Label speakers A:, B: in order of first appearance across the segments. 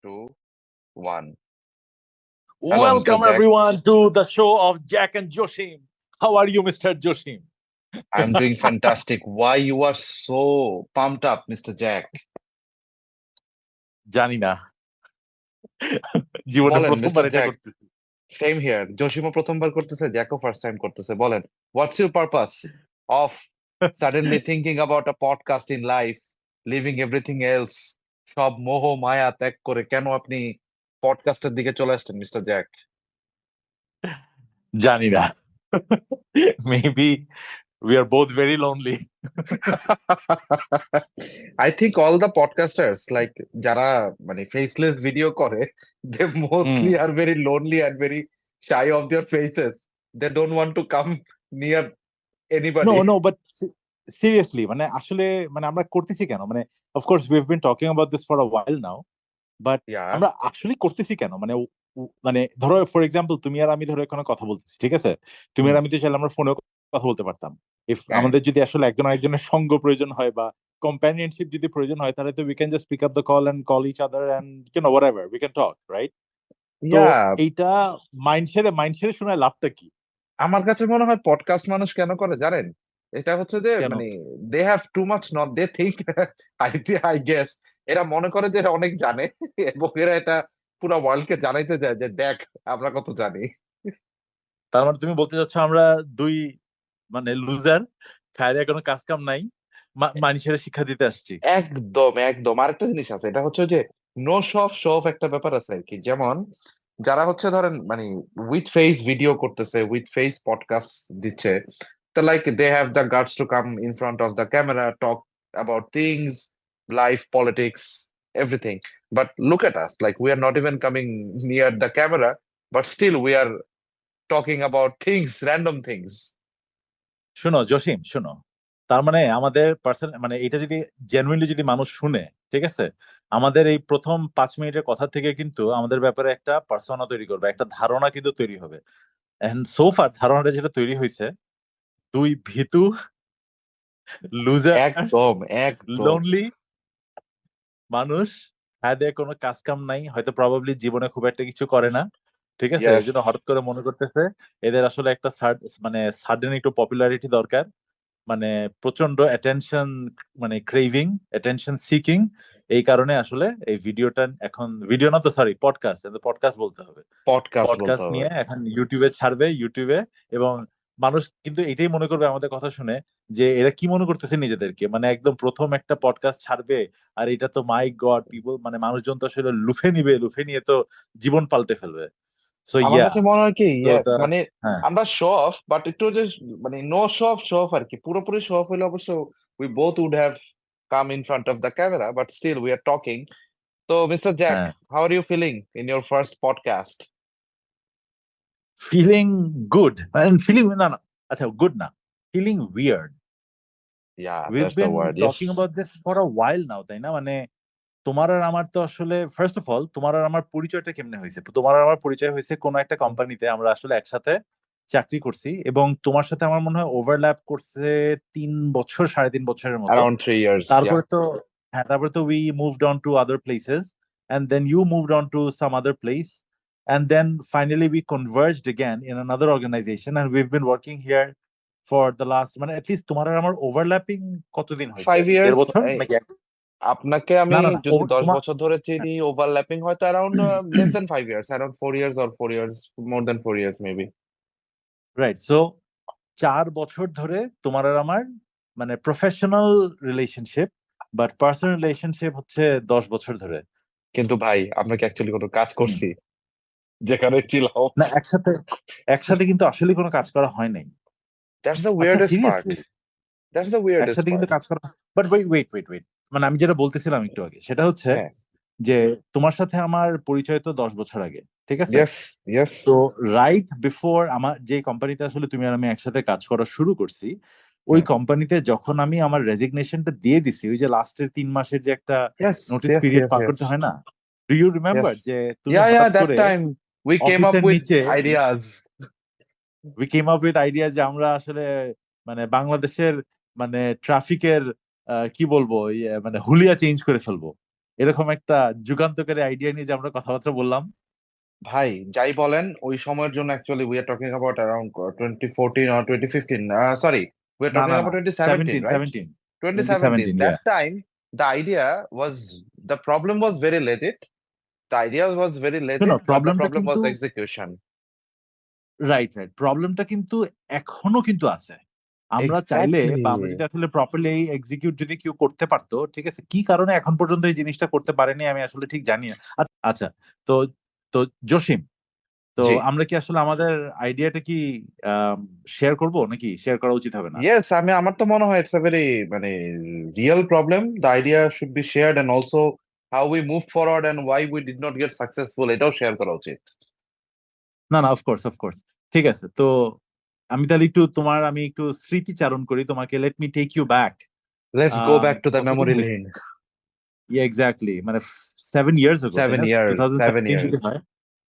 A: two, one. Hello, Mr.
B: Welcome
A: Jack.
B: everyone to the show of Jack and Joshim. How are you, Mr. Joshim?
A: I'm doing fantastic. Why you are so pumped up, Mr. Jack?
B: জানি না জীবনে
A: বলেন,
B: প্রথমবার
A: mister
B: এটা
A: Jack.
B: করতেছি।
A: Same here. জসিমও প্রথমবার করতেছে, জ্যাকও first time করতেছে। বলেন, what's your purpose of suddenly thinking about a podcast in life, leaving everything else, সব মোহ মায়া ত্যাগ করে কেন আপনি পডকাস্টের দিকে চলে আসছেন, মিস্টার জ্যাক?
B: জানি না maybe we are both very lonely.
A: I think all the podcasters, like যারা মানে faceless video করে, they mostly are very lonely and very shy of their faces. They don't want to come near anybody.
B: No, but seriously মানে আসলে মানে আমরা করতেছি কেন মানে of course we have been talking about this for a while now, but
A: Yeah.
B: আমরা আসলে করতেছি কেন মানে মানে ধরো ফর এক্সাম্পল তুমি আর আমি ধরো এখানে কথা বলতেছি, ঠিক আছে? তুমি আর আমি তো চাইলে আমরা ফোনে কথা বলতে পারতাম। ইফ
A: হ্যাঁ।
B: আমাদের যদি আসলে একজন আরেকজনের সঙ্গ প্রয়োজন হয় বা কম্প্যানিয়নশিপ যদি প্রয়োজন হয় তাহলে তো we can just pick up the call and call each other and you know whatever we can talk, right? তো
A: Yeah.
B: এইটা মাইন্ডসেটে শোনায় লাভটা কি?
A: আমার কাছে মনে হয় পডকাস্ট মানুষ কেন করে জানেন? এটা হচ্ছে যে
B: কেন?
A: মানে they have too much not they think I guess এরা মনে করে যে এরা অনেক জানে এবং এরা এটা পুরো ওয়ার্ল্ডকে জানাইতে যায় যে দেখ আমরা কত জানি।
B: তার মানে তুমি বলতে চাচ্ছ আমরা দুই মানে লুজার, খায়রে কোনো কাজ কাম নাই, মানুষের শিক্ষা দিতে আসছি।
A: একদম একদম। আরেকটা জিনিস আছে, এটা হচ্ছে যে নো শো অফ একটা ব্যাপার আছে আর কি। যেমন যারা হচ্ছে ধরেন মানে উইথ ফেস ভিডিও করতেছে, উইথ ফেস পডকাস্ট দিচ্ছে, তো like they have the guts to come in front of the camera, talk about things, life, politics, everything. But look at us, like we are not even coming near the camera, but still we are talking about things, random things.
B: শোনো জসিম, শোনো, তার মানে আমাদের person মানে এটা যদি genuinely যদি মানুষ শুনে, ঠিক আছে, আমাদের এই প্রথম 5 মিনিটের কথা থেকে কিন্তু আমাদের ব্যাপারে একটা পার্সোনা তৈরি করবে, একটা ধারণা কিন্তু তৈরি হবে। এন্ড সো ফার ধারণাটা যেটা তৈরি হয়েছে, দুই ভীতু লুজার
A: একদম একদম।
B: লোনলি মানুষ, এদের কোনো কাজ কাম নাই, হয়তো প্রবাবলি জীবনে খুব একটা কিছু করে না, ঠিক আছে,
A: Yes.
B: এই জন্য হঠাৎ করে মনে করতেছে এদের আসলে একটা মানে সাডেন একটু পপুলারিটি দরকার, মানে প্রচন্ড অ্যাটেনশন, মানে ক্রেভিং, অ্যাটেনশন সিকিং। এই কারণে আসলে এই ভিডিওটা এখন ভিডিও না তো সরি পডকাস্ট বলতে হবে, পডকাস্ট নিয়ে এখন ইউটিউবে ছাড়বে, ইউটিউবে। এবং মানুষ কিন্তু এটাই মনে করবে আমাদের কথা শুনে যে এরা কি মনে করতেছে নিজেদেরকে, মানে একদম প্রথম একটা পডকাস্ট ছাড়বে আর এটা তো মাই গড পিপল, মানে মানুষজন তো আসলে লুফে নিয়ে তো জীবন পাল্টে ফেলবে। সো
A: আমার কাছে মনে হয় কি, ইয়েস, মানে
B: হ্যাঁ,
A: আমরা শো অফ, বাট একটু যে মানে নো শো অফ আর কি। পুরোপুরি শো অফ হইলে অবশ্য we both would have come in front of the camera, but still we are talking. তো মিস্টার জ্যাক,
B: হ্যাঁ,
A: how are you feeling in your first podcast?
B: Feeling good, feeling না না, আচ্ছা good না, feeling weird.
A: Yeah,
B: We've
A: that's the
B: been
A: word.
B: talking
A: Yes.
B: about this for a while now, তাই না? মানে তোমার আর আমার তো আসলে ফার্স্ট অফ অল তোমার আর আমার পরিচয়টা কেমনে হয়েছে? তোমার আর আমার পরিচয় হয়েছে কোন একটা কোম্পানিতে আমরা আসলে একসাথে চাকরি করছি, এবং তোমার সাথে আমার মনে হয় ওভারল্যাপ করছে 3 বছর 3.5 বছরের মতো।
A: Around 3 years.
B: তারপরে
A: Yeah.
B: তো হ্যাঁ, তারপরে তো we moved on to other places and then you moved on to some other place and then finally we converged again in another organization and we've been working here for the last মানে at least তোমার আর আমার overlapping কতদিন হয়েছে?
A: 5 years.
B: 1.5 বছর নাকি
A: আপনাকে আমি
B: না
A: যদি 10
B: তোমার
A: বছর ধরে চিনি, ওভারল্যাপিং হয়তো around less than 5 years, around 4 years or 4 years, more than 4 years maybe.
B: Right. So 4 বছর ধরে তোমার আর আমার মানে professional relationship, but personal relationship হচ্ছে 10 বছর ধরে।
A: কিন্তু ভাই আমরা কি অ্যাকচুয়ালি কোনো কাজ করছি যেখানে ছিলাম?
B: না, একসাথে কিন্তু আসলে কোনো কাজ করা হয় নাই।
A: That's the
B: আচ্ছা
A: weirdest part.
B: Seriously
A: That's the weirdest
B: একসাথে কিন্তু
A: part.
B: কাজ করা, বাট ওয়েট, মানে আমি যেটা বলতেছিলাম একটু আগে সেটা হচ্ছে
A: হ্যাঁ।
B: যে তোমার সাথে আমার পরিচয় তো 10 বছর আগে, ঠিক আছে?
A: Yes, yes.
B: তো রাইট বিফোর আমার যে কোম্পানিতে আসলে তুমি আর আমি একসাথে কাজ করা শুরু করছি, ওই কোম্পানিতে যখন আমি আমার রেজিগনেশনটা দিয়ে দিছি, ওই যে লাস্টের 3 মাসের যে একটা
A: Yes,
B: notice
A: yes,
B: period
A: yes,
B: পার
A: yes.
B: করতে হয় না, ডু ইউ রিমেম্বার
A: Yes.
B: যে তুমি
A: Yeah,
B: হঠাৎ
A: that
B: করে
A: time we came up
B: অফিসের
A: with
B: নিচে
A: ideas.
B: We came up with idea যে আমরা আসলে মানে বাংলাদেশের মানে ট্রাফিকের কি বলবো মানে হুলিয়া চেঞ্জ করে ফেলবো। এরকম একটা যুগান্তকারী আইডিয়া নিয়ে যে আমরা কথাবার্তা বললাম।
A: ভাই যাই বলেন ওই সময়ের জন্য actually we are talking about around 2014 or 2015, sorry, we are
B: না
A: টকিং
B: না না,
A: about 2017,
B: 17
A: right?
B: 17
A: 2017.
B: 2017,
A: That
B: yeah.
A: time the idea was, the problem was very legit. The idea was very
B: শোনো,
A: legit, but the
B: প্রবলেমটা
A: problem was
B: কিন্তু
A: execution.
B: Right right, প্রবলেমটা কিন্তু এখনো কিন্তু আছে। আমরা চাইলে
A: Exactly.
B: বা আমরা যদি আসলে প্রপারলি এক্সিকিউট যদি কেউ করতে পারতো, ঠিক আছে, কি কারণে এখন পর্যন্ত এই জিনিসটা করতে পারেনি আমি আসলে ঠিক জানি না। আচ্ছা আচ্ছা, তো তো জসিম, তো
A: জি।
B: আমরা কি আসলে আমাদের আইডিয়াটা কি শেয়ার করব নাকি শেয়ার করা উচিত হবে না?
A: Yes, আমার তো মনে হয় it's a very মানে real problem. The idea should be shared, and also how we move forward and why we did not get successful, এটাও শেয়ার করা উচিত।
B: না না, অফকোর্স অফকোর্স, ঠিক আছে। তো আমি তাহলে একটু আমি একটু স্মৃতিচারণ করি তোমাকে, let me take you back.
A: Let's go back to the
B: কতদিন
A: memory
B: হয়েছে?
A: lane.
B: ইয়া এক্স্যাক্টলি, মানে 7 years ago, তাই
A: 7
B: না? টু
A: years,
B: থাউজেন্ড
A: 7
B: সেভেন্টিন যদি
A: years.
B: হয়,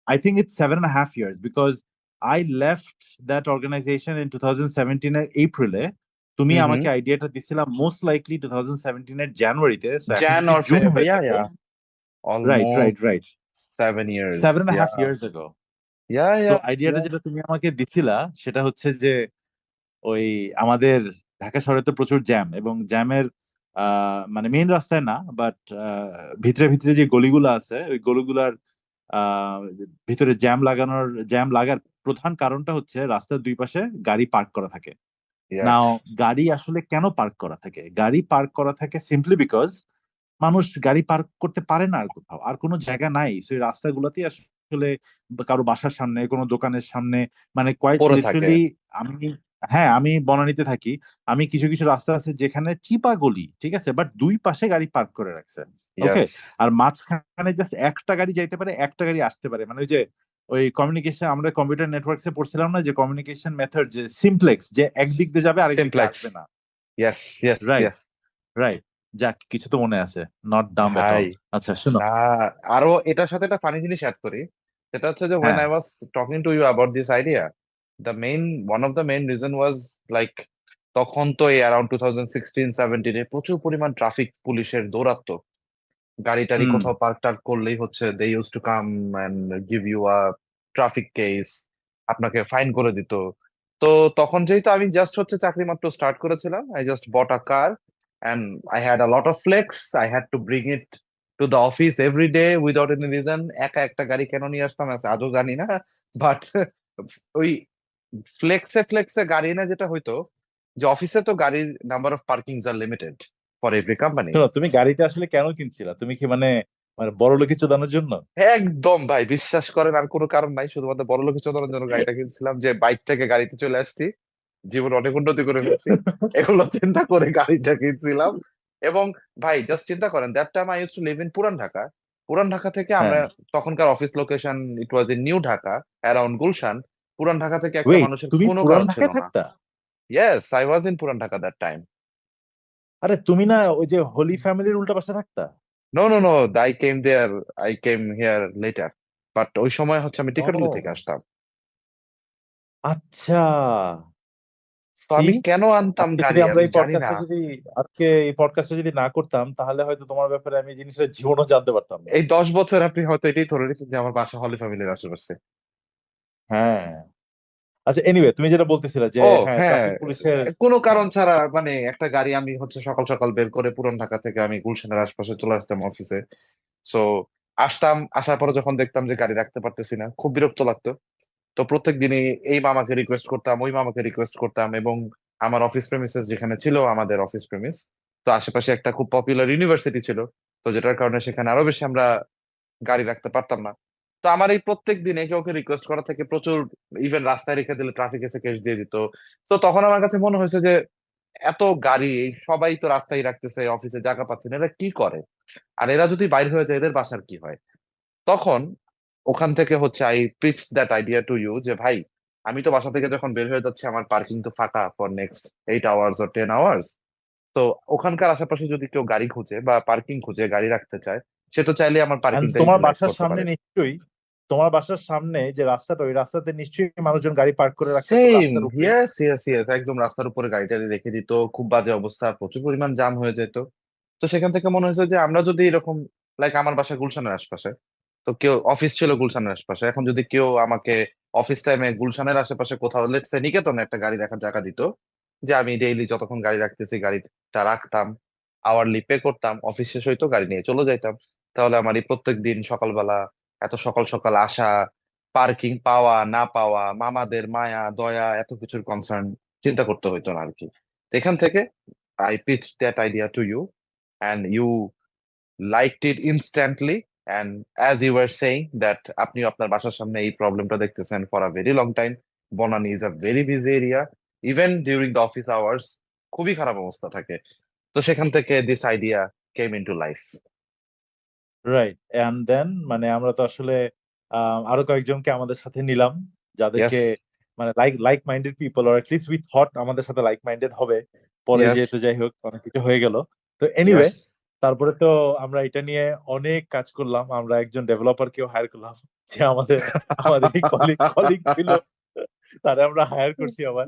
B: I think it's 7.5 years because I left that organization in 2017 এর এপ্রিলে। তুমি
A: হুম হুম।
B: আমাকে আইডিয়াটা দিছিলা মোস্ট লাইকলি 2017 এর জানুয়ারিতে, সো এখন
A: Jan
B: যদি
A: or
B: জুন
A: Feb,
B: হয়ে
A: yeah,
B: থাকে।
A: yeah.
B: Right right
A: Almost
B: right,
A: 7 years.
B: Seven and half
A: Yeah,
B: years ago।
A: yeah,
B: so
A: yeah,
B: আইডিয়াটা
A: yeah.
B: যেটা তুমি আমাকে দিছিলা সেটা হচ্ছে যে ওই আমাদের ঢাকা শহরে তো প্রচুর জ্যাম, এবং জ্যামের মানে মেইন রাস্তায় না, বাট ভিতরে ভিতরে যে গলিগুলো আছে ওই গলিগুলার আহ ভিতরে জ্যাম লাগার প্রধান কারণটা হচ্ছে রাস্তার দুই পাশে গাড়ি পার্ক করা থাকে। নাও,
A: Yes.
B: গাড়ি আসলে কেন পার্ক করা থাকে? গাড়ি পার্ক করা থাকে সিম্পলি বিকজ মানুষ গাড়ি পার্ক করতে পারে না আর কোথাও, আর কোনো জায়গা নাই, সেই রাস্তাগুলোতেই আসলে কারো বাসার সামনে, কোনো দোকানের সামনে, মানে কোয়াইট
A: পড়ে থাকে।
B: লিটারালি। আমি, হ্যাঁ, আমি বনানীতে থাকি। আমি কিছু কিছু রাস্তা আছে যেখানে চিপা গলি, ঠিক আছে, বাট দুই পাশে গাড়ি পার্ক করে রাখছে। ওকে,
A: Yes.
B: আর মাঝখানে জাস্ট একটা গাড়ি যাইতে পারে, একটা গাড়ি আসতে পারে, মানে ওই যে ওই কমিউনিকেশন, আমরা কম্পিউটার নেটওয়ার্কসে পড়ছিলাম না, যে কমিউনিকেশন মেথড, যে সিমপ্লেক্স, যে একদিক দিয়ে যাবে আরেক দিক দিয়ে আসবে
A: Simplex.
B: না।
A: Yes, yes,
B: right
A: yes.
B: Right, যাক কিছু তো মনে আছে, নট ডাম্ব এট
A: ভাই
B: অল। আচ্ছা শুনো,
A: না, আরো এটার সাথে একটা ফানি জিনিস অ্যাড করি। সেটা হচ্ছে যে when
B: হ্যাঁ,
A: I was talking to you about this idea, the main one of the main reason was like, তখন তো এই অ্যারাউন্ড 2016-17 এ প্রচুর পরিমাণ ট্রাফিক পুলিশের দৌরাত্ম্য। গাড়ি টাড়ি
B: হুম,
A: কোথাও পার্ক টার্ক করলেই হচ্ছে they use to come and give you a traffic case, আপনাকে ফাইন করে দিত। তো তখন যেহেতু আমি জাস্ট হচ্ছে চাকরি মাত্র স্টার্ট করেছিলাম, I just bought a car and I had a lot of flex, I had to bring it to the office every day without any reason. একা একটা গাড়ি কেন নিয়ে আসতাম আজও জানি না, বাট ওই ফ্লেক্সে ফ্লেক্সে গাড়ি না, যেটা হইতো যে অফিসে তো গাড়ির number of parkings are limited for every company.
B: শোনো, তুমি গাড়িটা আসলে কেন কিনছিলা? তুমি কি মানে মানে বড় লোকে চোদানোর জন্য?
A: একদম ভাই, বিশ্বাস করেন আর কোনো কারণ নাই, শুধুমাত্র বড়লোকের চোদনের জন্য গাড়িটা কিনছিলাম, যে বাইক থেকে গাড়িতে চলে আসছি, জীবনে অনেক উন্নতি করে ফেলছি, এগুলো চিন্তা করে গাড়িটা কিনছিলাম। এবং ভাই জাস্ট চিন্তা করেন, that time I use to live in পুরান ঢাকা। পুরান ঢাকা থেকে আমরা,
B: হ্যাঁ,
A: তখনকার office location it was in new Dhaka around Gulshan. পুরান ঢাকা থেকে একটা
B: ওয়েট,
A: মানুষের
B: তুমি
A: কোনো
B: পুরান
A: কারণ ছিল
B: ঢাকায়
A: না।
B: থাকতা?
A: ইয়েস, আই ওয়াজ ইন পুরান ঢাকা দ্যাট টাইম।
B: আরে তুমি না ওই যে হোলি ফ্যামিলির উল্টা পাশে থাকতা?
A: No no no, I came there, I came here later, but ওই সময় হচ্ছে আমি টিকাটুলি থেকে
B: ও
A: আসতাম।
B: আচ্ছা,
A: তো
B: সি,
A: আমি কেন আনতাম
B: আজকে যদি
A: গাড়ি
B: আমরা
A: আমি
B: এই
A: জানি না।
B: পডকাস্টটা যদি আজকে এই পডকাস্টটা যদি না করতাম, তাহলে হয়তো তোমার ব্যাপারে আমি এই জিনিসটা জীবনও জানতে পারতাম না।
A: এই 10 বছর আপনি হয়তো এটাই ধরে নিচ্ছেন যে আমার বাসা হলি ফ্যামিলির আশেপাশে।
B: হ্যাঁ, আচ্ছা এনিওয়ে, তুমি যেটা বলতেছিলা যে
A: ও
B: হ্যাঁ,
A: হ্যাঁ,
B: ট্রাফিক পুলিশের।
A: কোনো
B: হ্যাঁ,
A: কারণ ছাড়া মানে একটা গাড়ি আমি হচ্ছে সকাল সকাল বের করে পুরান ঢাকা থেকে আমি গুলশানের আশপাশে চলে আসতাম অফিসে। সো আসতাম, আসার পরে যখন দেখতাম যে গাড়ি রাখতে পারতেছি না, খুব বিরক্ত লাগতো। তো প্রত্যেক দিনই এই মামাকে রিকোয়েস্ট করতাম, ওই মামাকে রিকোয়েস্ট করতাম, এবং আমার অফিস প্রেমিসেস যেখানে ছিল, আমাদের অফিস প্রেমিস, তো আশেপাশে একটা খুব পপুলার ইউনিভার্সিটি ছিল, তো যেটার কারণে সেখানে আরো বেশি আমরা গাড়ি রাখতে পারতাম না। তো আমার এই প্রত্যেক দিন একে ওকে রিকোয়েস্ট করা থেকে প্রচুর, ইভেন রাস্তায় রেখে দিলে ট্রাফিক এসে কেস দিয়ে দিত। তো তখন আমার কাছে মনে হয়েছে যে এত গাড়ি, সবাই তো রাস্তায় রাখতেছে, অফিসে জায়গা পাচ্ছে না, এরা কি করে? আর এরা যদি বাইরে হয়ে যায় এদের বাসার কি হয়? তখন ওখান থেকে হচ্ছে I pitch that idea to you, যে ভাই আমি তো বাসা থেকে যখন বের হয়ে যাচ্ছি আমার পার্কিং তো ফাঁকা for next 8 hours or 10 hours. তো ওখানকার আশেপাশে যদি কেউ গাড়ি খুঁজে বা পার্কিং খুঁজে গাড়ি রাখতে চায়, সে তো চাইলে আমার
B: And
A: পার্কিংটা
B: তোমার
A: ইউটিলাইজ
B: বাসার
A: করতে
B: সামনে
A: পারে।
B: নিশ্চয়ই, তোমার বাসার সামনে যে রাস্তাটা, ওই রাস্তাতে নিশ্চয়ই মানুষজন গাড়ি পার্ক করে রাখতে তো
A: সেম,
B: রাস্তার উপরেই।
A: ইয়েস ইয়েস ইয়েস, একদম রাস্তার উপরে গাড়িটা রেখে দিত, খুব বাজে অবস্থা, প্রচুর পরিমাণ জাম হয়ে যেত। তো সেখান থেকে মনে হয়েছে যে আমরা যদি এরকম লাইক আমার বাসা গুলশানের আশপাশে, তো কেউ অফিস ছিল গুলশানের আশপাশে, এখন যদি কেউ আমাকে অফিস টাইমে গুলশানের আশেপাশে কোথাও লেটস সে নিকেতনে একটা গাড়ি রাখার জায়গা দিত, যে আমি ডেইলি যতক্ষণ গাড়ি রাখতেছি গাড়িটা রাখতাম, আওয়ারলি পে করতাম, অফিস শেষ হইতো গাড়ি নিয়ে চলে যাইতাম, তাহলে আমার এই প্রত্যেক দিন সকালবেলা এত সকাল সকাল আসা, পার্কিং পাওয়া না পাওয়া, মামাদের মায়া দয়া এত কিছুর কনসার্ন চিন্তা করতে হইতো না আর কি। তো এখান থেকে I pitch that idea to you, and you liked it instantly. And as you are saying that আপনি আপনার বাসার সামনে এই প্রবলেমটা দেখতেছেন for a very long time. Banani is a very busy area, even during the office hours খুবই খারাপ অবস্থা থাকে। তো সেখান থেকে this idea came into life.
B: Right, and then মানে আমরা তো আসলে আরো কয়েকজনকে আমাদের সাথে নিলাম,
A: ইয়েস,
B: যাদেরকে মানে like like minded people, or least we thought আমাদের সাথে লাইক মাইন্ডেড হবে। পরে
A: ইয়েস,
B: যেহেতু যাই হোক অনেক কিছু হয়ে গেল। তো এনিওয়ে,
A: ইয়েস।
B: তারপরে তো আমরা এটা নিয়ে অনেক কাজ করলাম। আমরা একজন ডেভেলপারকেও হায়ার করলাম, যে আমাদের আমাদের এই কলিগ কলিগ ছিল, তারা আমরা হায়ার করছি আবার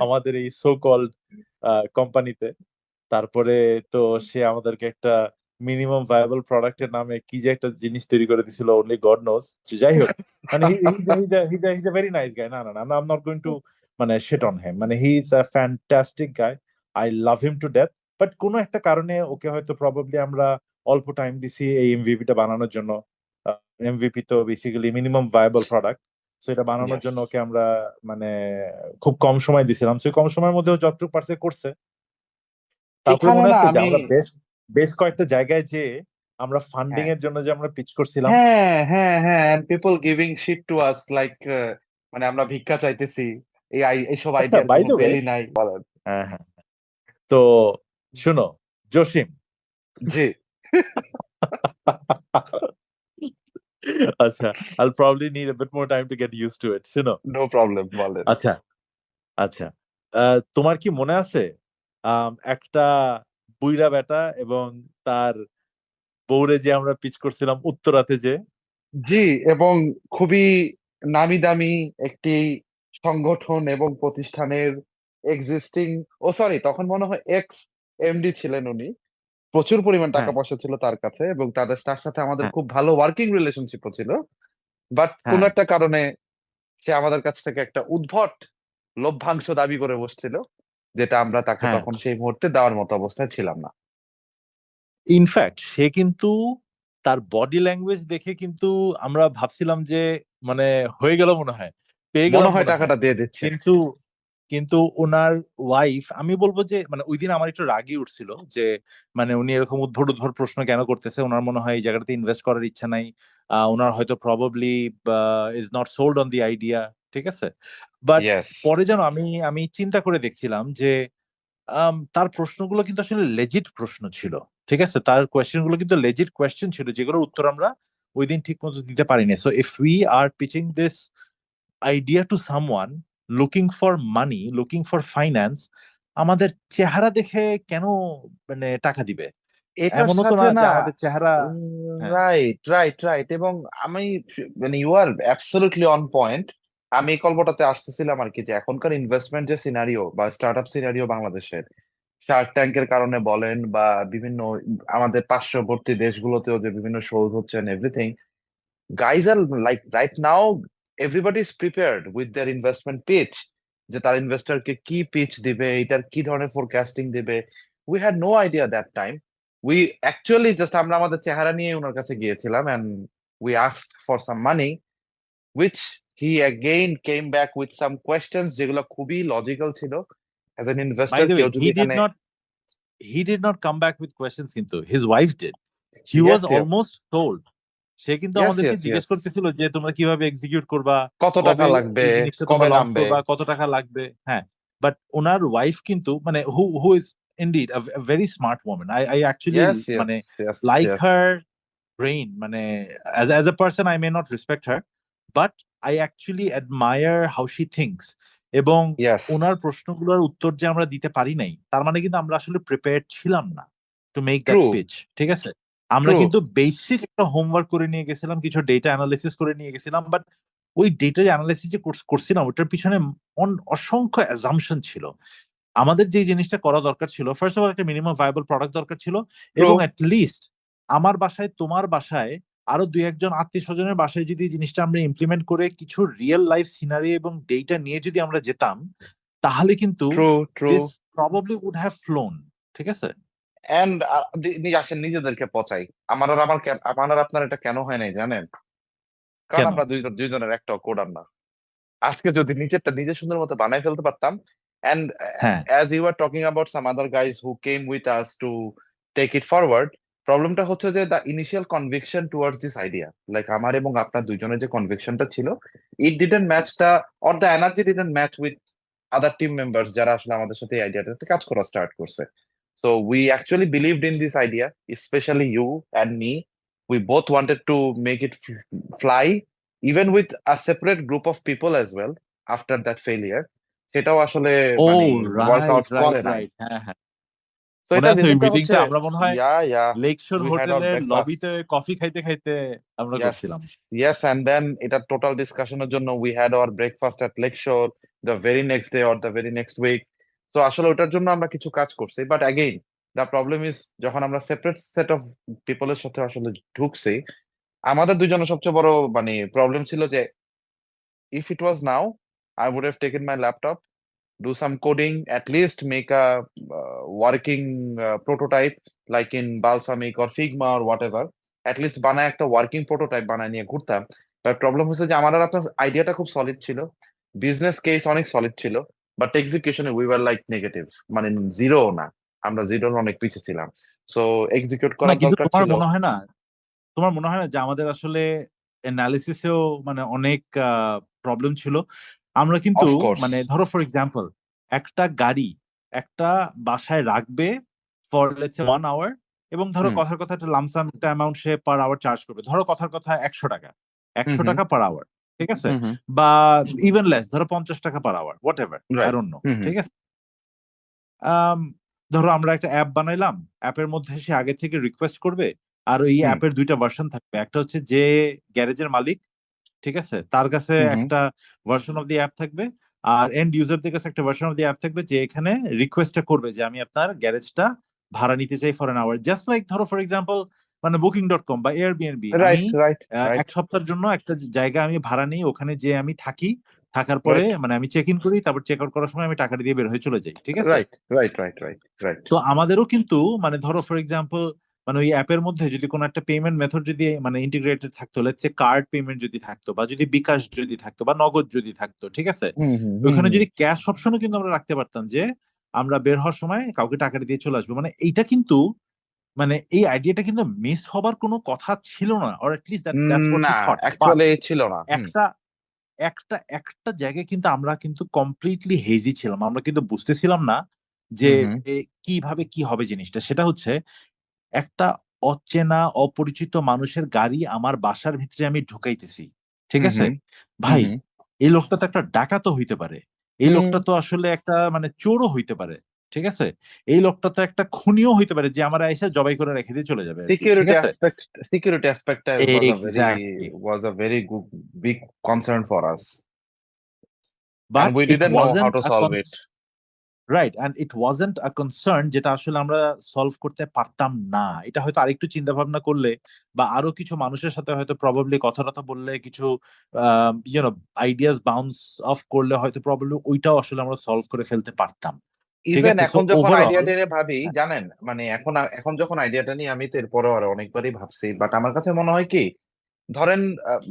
B: আমাদের এই সো কল্ড কোম্পানিতে। তারপরে তো সে আমাদেরকে একটা মিনিমাম ভায়াবল প্রোডাক্টের নামে কি যে একটা জিনিস তৈরি করে দিছিল, অনলি গড নোজ। যাই হোক, মানে he's a very nice guy. না না না, I'm not going to মানে shit on him, মানে he is a fantastic guy. I love him to death. But কোনো একটা কারণে ওকে হয়তো প্রবাবলি আমরা অল্প টাইম দিছি এই এমভিপি টা বানানোর জন্য। এমভিপি তো basically minimum viable product, so এটা বানানোর
A: ইয়েস।
B: জন্য ওকে আমরা মানে খুব কম সময় দিছিলাম। সেই কম সময়ের মধ্যে ও যতটুকু পারছে করছে। তারপরে
A: এখানে
B: মনে
A: না
B: আছে যে
A: আমি,
B: আমরা বেশ বেশ কয়েকটা জায়গায় যে আমরা ফান্ডিং
A: হ্যাঁ,
B: এর জন্য যে আমরা পিচ করছিলাম।
A: হ্যাঁ, হ্যাঁ, হ্যাঁ, and people giving shit to us like, মানে আমরা ভিক্ষা চাইতেছি, এইসব
B: আচ্ছা,
A: আইডিয়ার
B: বাই
A: কোনো
B: দ্য ওয়ে,
A: ভ্যালি নাই বলেন।
B: হ্যাঁ হ্যাঁ, তো শুনো জসিম,
A: জি।
B: আচ্ছা, I'll probably need a bit more time to get used to it. শুনো,
A: নো প্রবলেম, বলেন।
B: আচ্ছা আচ্ছা, তোমার কি মনে আছে একটা বুইড়া বেটা এবং তার বউরে যে আমরা পিচ করছিলাম উত্তরাতে যে?
A: জি, এবং খুবই নামি দামি একটি সংগঠন এবং প্রতিষ্ঠানের এক্সিস্টিং, ও সরি তখন মনে হয় এক্স এমডি ছিলেন উনি, প্রচুর পরিমাণ টাকা
B: হ্যাঁ
A: পয়সা ছিল তার কাছে, এবং তার সাথে আমাদের
B: হ্যাঁ
A: খুব ভালো ওয়ার্কিং রিলেশনশিপও ছিল। বাট কোন
B: হ্যাঁ
A: একটা কারণে সে আমাদের কাছ থেকে একটা উদ্ভট লভ্যাংশ দাবি করে বসছিল, যেটা আমরা তাকে
B: হ্যাঁ,
A: তখন সেই মুহূর্তে দেওয়ার মতো অবস্থায় ছিলাম না।
B: ইনফ্যাক্ট সে কিন্তু তার বডি ল্যাঙ্গুয়েজ দেখে কিন্তু আমরা ভাবছিলাম যে মানে হয়ে গেল মনে হয়, পেয়ে
A: মনে
B: গেলাম
A: হয়
B: মনে হয়।
A: টাকাটা দিয়ে দিচ্ছে।
B: কিন্তু কিন্তু ওনার ওয়াইফ, আমি বলবো যে মানে ওই দিন আমার একটু রাগই উঠছিল যে মানে উনি এরকম উদ্ভট উদ্ভট প্রশ্ন কেন করতেছে। ওনার মনে হয় এই জায়গাটাতে ইনভেস্ট করার ইচ্ছা নাই। ওনার হয়তো probably is not sold on the idea, ঠিক আছে। But
A: yes.
B: পরে যেন আমি আমি চিন্তা করে দেখছিলাম যে তার প্রশ্নগুলো কিন্তু আসলে লেজিট প্রশ্ন ছিল, ঠিক আছে। তার কোয়েশ্চেন গুলো কিন্তু লেজিট কোয়েশ্চেন ছিল, যেগুলোর উত্তর আমরা ওই দিন ঠিক মতো দিতে পারিনি। So if we are pitching this idea to someone looking for money, looking for finance, আমাদের চেহারা দেখে কেন মানে টাকা দিবে?
A: এটার
B: এমনও তো
A: সাথে
B: না
A: না,
B: যে আমাদের চেহারা। হ্যাঁ
A: রাইট, রাইট, রাইট। এবং আমি মানে you are absolutely on point. আমি এই গল্পটাতে আসতেছিলাম আর কি, যে এখনকার ইনভেস্টমেন্ট যে সিনারিও বা স্টার্ট আপ সিনারিও বাংলাদেশের, শার্ক ট্যাঙ্কের কারণে বলেন বা বিভিন্ন আমাদের পার্শ্ববর্তী দেশগুলোতেও যে বিভিন্ন শোধ হচ্ছে everything, guys are like right now everybody is prepared with their investment pitch, যে তার ইনভেস্টরকে কি পিচ দিবে, এটার কি ধরনের ফোরকাস্টিং দিবে। We had no idea that time. We actually just আমরা আমাদের চেহারা নিয়ে ওনার কাছে গিয়েছিলাম, and we asked for some money, which he again came back with some questions যেগুলো খুবই লজিক্যাল ছিল। As an
B: by
A: investor
B: the way,
A: কেউ যদি এখানে,
B: he did not come back with questions, কিন্তু his wife did. He was
A: yes, yes,
B: almost sold. সে কিন্তু
A: yes,
B: আমাদেরকে
A: ইয়েস,
B: জিজ্ঞেস
A: ইয়েস,
B: করতেছিল যে তোমরা কিভাবে এক্সিকিউট করবা,
A: কত টাকা
B: কবে
A: লাগবে,
B: এই জিনিসটা তোমরা
A: কবে
B: লঞ্চ
A: নামবে।
B: করবা, কত টাকা লাগবে। হ্যাঁ, বাট ওনার ওয়াইফ কিন্তু মানে who is indeed a very smart woman. I actually
A: yes, yes,
B: মানে
A: ইয়েস,
B: লাইক
A: ইয়েস।
B: হার ব্রেইন, মানে as a person I may not respect her, but I actually admire how she things. এবং
A: yes,
B: ওনার প্রশ্নগুলোর উত্তর যে আমরা দিতে পারি নাই, তার মানে কিন্তু আমরা আসলে প্রিপেয়ার্ড ছিলাম না to make that
A: true,
B: pitch, ঠিক আছে। আমরা
A: ট্রু।
B: কিন্তু বেসিক একটা হোমওয়ার্ক করে নিয়ে গেছিলাম, কিছু ডেটা অ্যানালিসিস করে নিয়ে গেছিলাম, বাট ওই ডেটা অ্যানালিসিস যে করছিলাম ওটার পিছনে অসংখ্য অ্যাজাম্পশন ছিল। আমাদের যে জিনিসটা করা দরকার ছিল, ফার্স্ট অফ অল একটা মিনিমাম ভায়াবল প্রোডাক্ট দরকার ছিল,
A: ট্রু।
B: এবং লিস্ট আমার বাসায়, তোমার বাসায়, আরো 2-1 জন আত্মীয় স্বজনের বাসায় যদি এই জিনিসটা আমরা ইমপ্লিমেন্ট করে কিছু রিয়েল লাইফ সিনারি এবং ডেটা নিয়ে যদি আমরা যেতাম, তাহলে কিন্তু
A: true true.
B: This probably would have flown. ঠিক আছে?
A: এন্ড আসেন নিজেদেরকে পচাই। আমার আর আপনার এটা কেন হয় নাই জানেন? কারণ
B: কেন?
A: আমরা দুইজনের একটা কোডার না। আজকে যদি নিজেরটা নিজে সুন্দর মতো বানাই ফেলতে পারতাম, and
B: হ্যাঁ,
A: as you were talking about some other guys who came with us to take it forward, প্রবলেমটা হচ্ছে যে the initial conviction towards this idea, like আমার এবং আপনার দুইজনের যে কনভিকশনটা ছিল, it didn't match the, or the energy didn't match with other team members যারা আসলে আমাদের সাথে এই আইডিয়াটাতে কাজ করা স্টার্ট করছে। So we actually believed in this idea, especially you and me. We both wanted to make it fly, even with a separate group of people as well after that failure. সেটাও আসলে
B: ও
A: মানে
B: right
A: workout
B: right
A: করে নাই।
B: Right, হ্যাঁ হ্যাঁ।
A: তো
B: মনে
A: এটা
B: আছে ওই
A: রিজনটা হচ্ছে,
B: মিটিংটা আমরা মনে হয়
A: ইয়া
B: লেকশোর
A: উই হ্যাড আওয়ার
B: হোটেলের
A: ব্রেকফাস্ট।
B: লবিতে কফি খাইতে খাইতে আমরা
A: Yes,
B: করছিলাম।
A: yes, and then এটা টোটাল ডিসকাশনের জন্য we had our breakfast at Lakeshore the very next day or the very next week. তো আসলে ওটার জন্য আমরা কিছু কাজ করছি, but again the problem is যখন আমরা সেপারেট সেট অফ পিপলের সাথে আসলে ঢুকছি, আমাদের দুজনের সবচেয়ে বড় মানে প্রবলেম ছিল যে if it was now I would have taken my laptop, do some coding, at least make a working prototype like in Balsamic or Figma or whatever. At least বানায় একটা ওয়ার্কিং প্রোটোটাইপ বানায় নিয়ে ঘুরতাম। But problem হচ্ছে যে আমার আর আপনার আইডিয়াটা খুব সলিড ছিল, বিজনেস কেস অনেক সলিড ছিল, বাট এক্সিকিউশনে উই ওয়ার লাইক নেগেটিভ, মানে জিরো না, আমরা জিরোর অনেক পিছিয়ে ছিলাম। সো এক্সিকিউট
B: না
A: করার
B: কিন্তু
A: দরকার
B: তোমার
A: ছিল।
B: মনে হয় না, তোমার মনে হয় না যে আমাদের আসলে অ্যানালিসিসেও মানে অনেক প্রবলেম ছিল? আমরা কিন্তু
A: অফকোর্স।
B: মানে ধরো ফর এক্সাম্পল, একটা গাড়ি একটা বাসায় রাখবে ফর লেটস সে 1 আওয়ার, এবং ধরো
A: হুম
B: কথার কথা একটা লামসাম একটা অ্যামাউন্ট সে পার আওয়ার চার্জ করবে, ধরো কথার কথা 100 টাকা,
A: হুম
B: একশো
A: হুম
B: টাকা পার আওয়ার। ঠিক আছে?
A: হুম হুম
B: বা ইভেন লেস, ধরো 50 টাকা per hour, whatever, I
A: right.
B: Don't know.
A: Hmm hmm
B: ঠিক আছে? আম, ধরো আমরা একটা অ্যাপ বানাইলাম, অ্যাপের মধ্যে সে আগে থেকে রিকোয়েস্ট করবে, আর এই
A: হুম
B: অ্যাপের 2টা ভার্সন থাকবে। একটা হচ্ছে যে গ্যারেজের মালিক, ঠিক আছে, তার কাছে
A: হুম হুম
B: একটা ভার্সন অফ দি অ্যাপ থাকবে, আর এন্ড ইউজারদের কাছে একটা ভার্সন অফ দি অ্যাপ থাকবে, যে এখানে রিকোয়েস্টটা করবে যে আমি আপনার গ্যারেজটা ভাড়া নিতে চাই for an hour. Just like ধরো ফর এক্সাম্পল মানে বুকিং.কম বা এয়ারবিএনবি, আমি
A: রাইট রাইট রাইট
B: এক সপ্তাহের জন্য একটা জায়গা আমি ভাড়া নিই, ওখানে যে আমি থাকি, থাকার পরে
A: রাইট
B: মানে আমি চেক ইন করি, তারপর চেক আউট করার সময় আমি টাকাটা দিয়ে বের হয়ে চলে যাই। ঠিক আছে?
A: Right right right right right.
B: তো আমাদেরও কিন্তু মানে ধরো ফর এক্সাম্পল মানে ওই অ্যাপের মধ্যে যদি কোনো একটা পেমেন্ট মেথড যদি মানে ইন্টিগ্রেটেড থাকতো, লেটস সে কার্ড পেমেন্ট যদি থাকতো, বা যদি বিকাশ যদি থাকতো, বা নগদ যদি থাকতো, ঠিক আছে,
A: হুম হুম হুম
B: ওখানে
A: হুম
B: যদি ক্যাশ অপশনও কিন্তু আমরা রাখতে পারতাম, যে আমরা বের হওয়ার সময় কাউকে টাকাটা দিয়ে চলে আসবো। মানে এইটা কিন্তু মানে এই আইডিয়াটা কিন্তু মিস হবার কোনো কথা ছিল না, অর অ্যাটলিস্ট দ্যাটস হোয়াট
A: না,
B: উই থট। বাট
A: অ্যাকচুয়ালি ছিল না। হুম
B: একটা একটা একটা জায়গায় কিন্তু আমরা কিন্তু কমপ্লিটলি হেজি ছিলাম, আমরা কিন্তু বুঝতেছিলাম না যে
A: হুম হুম
B: কিভাবে কি হবে জিনিসটা। সেটা হচ্ছে একটা অচেনা অপরিচিত মানুষের গাড়ি আমার বাসার ভিতরে আমি ঢুকাইতেছি। ঠিক
A: হুম
B: আছে?
A: হুম হুম
B: ভাই,
A: হুম
B: এই লোকটা তো একটা ডাকাতও হইতে পারে। এই
A: হুম।
B: লোকটা তো আসলে একটা মানে চোরও হইতে পারে। ঠিক আছে? এই লোকটা তো একটা খুনিও হইতে পারে, যে আমার আইসা জবাই করে রেখে দিয়ে চলে যাবে আরকি। ঠিক
A: সিকিউরিটি
B: আছে?
A: অ্যাসপেক্ট, সিকিউরিটি অ্যাসপেক্টটা
B: exactly.
A: was a very good, big concern for us, and
B: but
A: we
B: it
A: didn't know how
B: wasn't
A: to
B: uh
A: solve it.
B: Right, and it wasn't a concern যেটা আসলে আমরা সলভ করতে পারতাম না। এটা হয়তো আরেকটু চিন্তা ভাবনা করলে, বা আরো কিছু মানুষের সাথে হয়তো প্রবাবলি কথা টথা বললে, কিছু ইউনো আইডিয়াস বাউন্স অফ করলে হয়তো প্রবাবলি ওইটাও আসলে আমরা সলভ করে ফেলতে পারতাম। ঠিক
A: ইভেন
B: আছে? সো
A: এখন যখন
B: ওভারঅল
A: আইডিয়াটা নিয়ে ভাবি জানেন, মানে এখন যখন আইডিয়াটা নিয়ে আমি তো এরপরেও আরো অনেকবারই ভাবছি, বাট আমার কাছে মনে হয় কি, ধরেন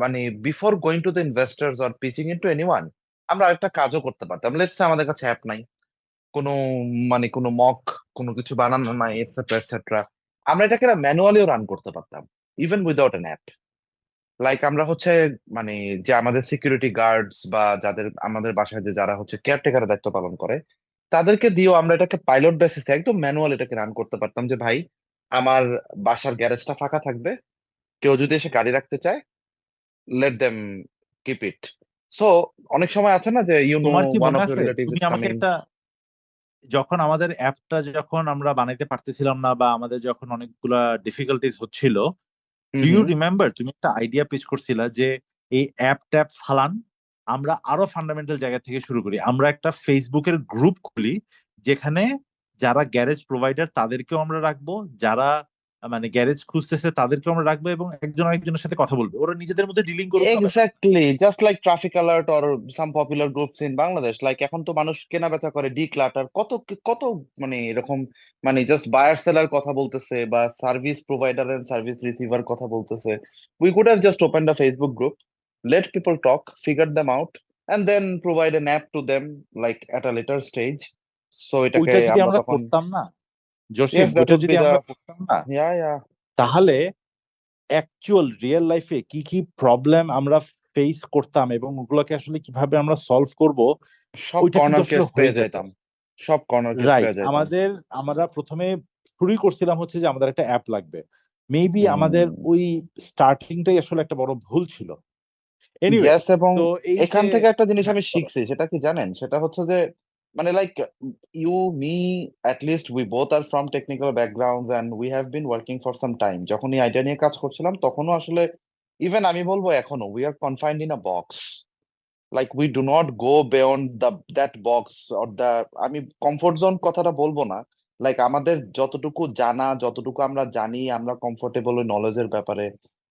A: মানে before going to the investors or pitching into anyone, আমরা আরেকটা কাজও করতে পারতাম। লেটস সে আমাদের কাছে অ্যাপ নাই, কোনো মানে কোনো মক কোনো কিছু বানানো নাই, এটসেট্রা এটসেট্রা, আমরা এটাকে ম্যানুয়ালিও রান করতে পারতাম, even without an app. Like আমরা হচ্ছে মানে যে আমাদের সিকিউরিটি গার্ডস বা যাদের আমাদের বাসায় যে যারা হচ্ছে কেয়ারটেকারের দায়িত্ব পালন করে, তাদেরকে দিয়েও আমরা এটাকে পাইলট বেসিসে একদম ম্যানুয়াল এটাকে রান করতে পারতাম, যে ভাই আমার বাসার গ্যারেজটা ফাঁকা থাকবে, কেউ যদি এসে গাড়ি রাখতে চায়, let them keep it. So অনেক সময় আছে না যে
B: তোমার কি
A: ওয়ান
B: মনে
A: অফ ইউর
B: আছে
A: রিলেটিভ
B: তুমি
A: ইজ
B: আমাকে
A: কামিং।
B: একটা, যখন আমাদের অ্যাপটা যখন আমরা বানাইতে পারতেছিলাম না, বা আমাদের যখন অনেকগুলা ডিফিকাল্টিজ হচ্ছিল,
A: whom
B: do you
A: hmm
B: remember তুমি একটা আইডিয়া পেশ করছিলা যে এই অ্যাপ ট্যাপ ফালান, আমরা আরো ফান্ডামেন্টাল জায়গা থেকে শুরু করি, আমরা একটা ফেসবুকের গ্রুপ খুলি, যেখানে যারা গ্যারেজ প্রোভাইডার তাদেরকেও আমরা রাখবো, যারা মানে গ্যারেজ খুঁজতেছে তাদেরকে আমরা রাখবো এবং একজন আরেকজনের সাথে কথা বলবে, ওরা নিজেদের মধ্যে ডিলিং করুক না ব্যাপার।
A: Exactly, just like traffic alert or some popular groups in Bangladesh, like এখন তো মানুষ কেনা বেচা করে ডিক্লাটার কত কত, মানে এরকম, মানে জাস্ট বায়ার সেলার কথা বলতেছে বা service provider and service receiver কথা বলতেছে। We could have just opened a Facebook group, let people talk, figure them out, and then provide an app to them like at a later stage. So এটাকে
B: ওইটা যদি
A: আমরা
B: আমরা
A: তখন,
B: করতাম না জসিম,
A: yes, that
B: ওইটা
A: would
B: যদি
A: be the,
B: আমরা করতাম না,
A: yeah, yeah,
B: তাহলে অ্যাকচুয়াল রিয়েল লাইফে কি কি প্রবলেম আমরা ফেস করতাম এবং ওগুলোকে আসলে কিভাবে আমরা সলভ করব,
A: সব
B: ওইটা কিন্তু
A: কর্নার
B: আসলে
A: কেস
B: হয়ে
A: পেয়ে
B: যেত।
A: যাইতাম, সব কর্নার কেস
B: রাইট,
A: পেয়ে যাইতাম।
B: আমরা প্রথমে শুরুই করছিলাম হচ্ছে যে আমাদের একটা অ্যাপ লাগবে। মেবি আমাদের
A: হুম,
B: ওই স্টার্টিংটাই আসলে একটা বড় ভুল ছিল। এনিওয়ে,
A: ইয়েস, এবং
B: তো এই যে,
A: এখান থেকে একটা জিনিস
B: হ্যাঁ
A: আমি
B: বলো।
A: শিখছি, সেটা কি জানেন, সেটা হচ্ছে যে মানে like you me, at least we both are from technical backgrounds and we have been working for some time. যখন এই আইডিয়া নিয়ে কাজ করছিলাম তখনও আসলে, ইভেন আমি বলবো এখনো, we are confined in a box, like we do not go beyond that box or the, আমি কমফোর্ট জোন কথাটা বলবো না, লাইক আমাদের যতটুকু জানা, যতটুকু আমরা জানি, আমরা কমফোর্টেবল ওই নলেজের ব্যাপারে,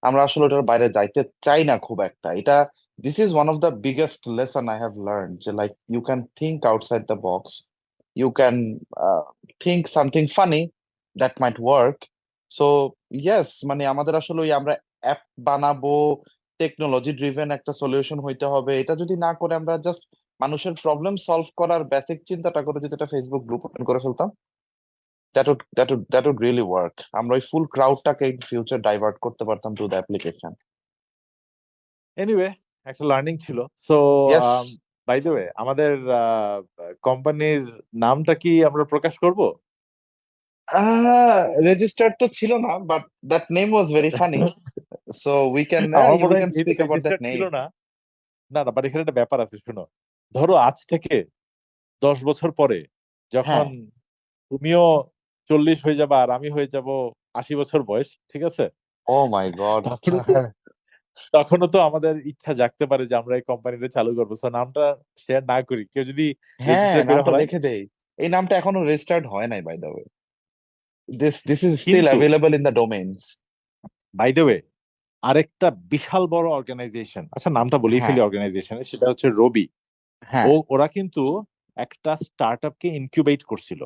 A: আমরা আসলে ওটার বাইরে যাইতে চাই না খুব একটা। এটা, this is one of the biggest lesson I have learn, যে like you can think outside the box, you can think something funny that might work. So yes, মানে আমাদের আসলে ওই আমরা অ্যাপ বানাবো, টেকনোলজি ড্রিভেন একটা সলিউশন হইতে হবে, এটা যদি না করে আমরা জাস্ট মানুষের প্রবলেম সলভ করার বেসিক চিন্তাটা করে যদি একটা ফেসবুক গ্রুপ ওপেন করে ফেলতাম, that would really work. আমরা ওই ফুল ক্রাউডটাকে ইন ফিউচার ডাইভার্ট করতে পারতাম টু দ্য অ্যাপ্লিকেশন।
B: এনিওয়ে, একটা লার্নিং ছিল। So
A: yes,
B: by the way, আমাদের কোম্পানির নামটা কি আমরা প্রকাশ করব?
A: রেজিস্টার্ড তো ছিল না, but that name was very funny, so we can,
B: আমার মনে
A: উই
B: হয়
A: ক্যান
B: যেহেতু
A: স্পিক অ্যাবাউট দ্যাট
B: রেজিস্টার্ড ছিল
A: নেম।
B: না, না না, বাট এখানে একটা ব্যাপার আছে, শুনো। ধরো আজ থেকে 10 বছর পরে
A: হ্যাঁ,
B: যখন তুমিও 40 হয়ে যাবে আর আমি হয়ে যাব 80 বছর বয়স, ঠিক আছে?
A: ও মাই গড,
B: তখনও তো তখনও তো আমাদের ইচ্ছা জাগতে পারে যে আমরা এই কোম্পানিটা চালু করবো। সো নামটা শেয়ার না করি, কেউ যদি
A: হ্যাঁ,
B: রেজিস্টার করে
A: নামটা
B: ফেলায়।
A: রেখে দেই। এই নামটা এখনো রেজিস্টার্ড হয় নাই, by the way, this is still
B: কিন্তু
A: available in the domains.
B: By the way, আরেকটা বিশাল বড় অর্গানাইজেশন, আচ্ছা নামটা বলেই
A: হ্যাঁ,
B: ফেলি অর্গানাইজেশনের, সেটা হচ্ছে রবি।
A: হ্যাঁ,
B: ওরা কিন্তু একটা স্টার্ট আপকে ইনকিউবেট করছিল।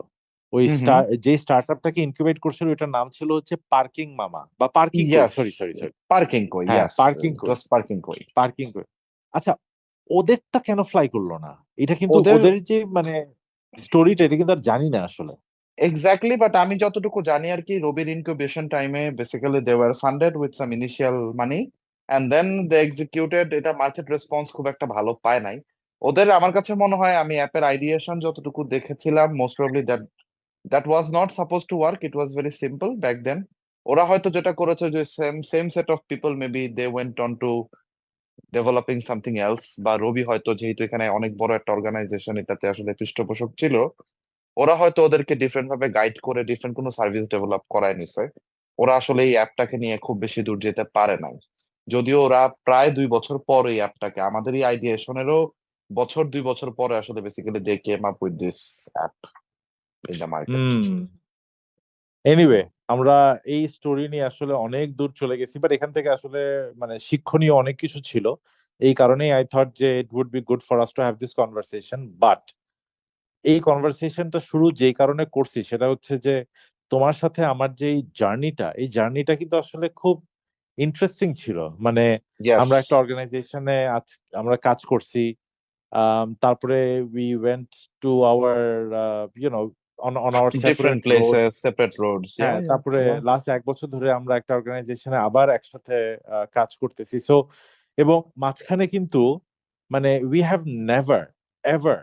B: ওই
A: হুম, হুম,
B: যে স্টার্ট আপটাকে ইনকিউবেট করছিল ওটার নাম ছিল হচ্ছে পার্কিং মামা বা পার্কিং কই,
A: ইয়াস,
B: সরি সরি সরি,
A: পার্কিং কই,
B: হ্যাঁ
A: ইয়াস,
B: পার্কিং
A: ইট
B: কই,
A: ওয়াজ পার্কিং কই।
B: পার্কিং কই। আচ্ছা, ওদেরটা কেন ফ্লাই করলো না? এটা কিন্তু
A: ওদের,
B: ওদের যে মানে স্টোরিটা, এটা কিন্তু আর জানি না আসলে।
A: এক্স্যাক্টলি, বাট আমি যতটুকু জানি আর কি, রবির ইনকিউবেশন টাইমে basically they were funded with some initial money, and then they executed. এটা মার্কেট রেসপন্স খুব একটা ভালো পায় নাই ওদের, আমার কাছে মনে হয়। আমি অ্যাপের আইডিয়েশন যতটুকু দেখেছিলাম, most probably that that was not suppose to work, it was very simple back then. ওরা হয়তো যেটা করেছে, যে same same set of people maybe they went on to developing something else, বা রবি হয়তো যেহেতু এখানে অনেক বড় একটা অর্গানাইজেশন, এটাতে আসলে পৃষ্ঠপোষক ছিল, ওরা হয়তো ওদেরকে ডিফারেন্ট ভাবে গাইড করে ডিফারেন্ট কোনো সার্ভিস ডেভেলপ করায় নিছে। ওরা আসলে এই অ্যাপটাকে নিয়ে খুব বেশি দূর যেতে পারে নাই, যদিও ওরা প্রায় 2 বছর পর এই অ্যাপটাকে, আমাদের এই আইডিয়েশনেরও বছর 2 বছর পরে আসলে basically they came up with this app in the market.
B: Hmm, anyway, আমরা এই স্টোরি নিয়ে আসলে অনেক দূর চলে গেছি, বাট এখান থেকে আসলে মানে শিক্ষণীয় অনেক কিছু ছিল। এই কারণেই আই থট যে it would be good for us to have this conversation. But এই কনভারসেশনটা শুরু যেই কারণে করছি সেটা হচ্ছে যে তোমার সাথে আমার যে এই জার্নিটা কিন্তু আসলে খুব ইন্টারেস্টিং ছিল। মানে
A: ইয়েস,
B: আমরা একটা অর্গানাইজেশনে আজ আমরা কাজ করছি। তারপরে we went to our you know on our
A: different
B: separate road.
A: Places, separate roads, yeah,
B: হ্যাঁ,
A: ইয়া,
B: তারপরে
A: ইয়া,
B: লাস্ট 1 বছর ধরে আমরা একটা অর্গানাইজেশনে আবার একসাথে কাজ করতেছি। সো এবং মাঝখানে কিন্তু মানে we have never ever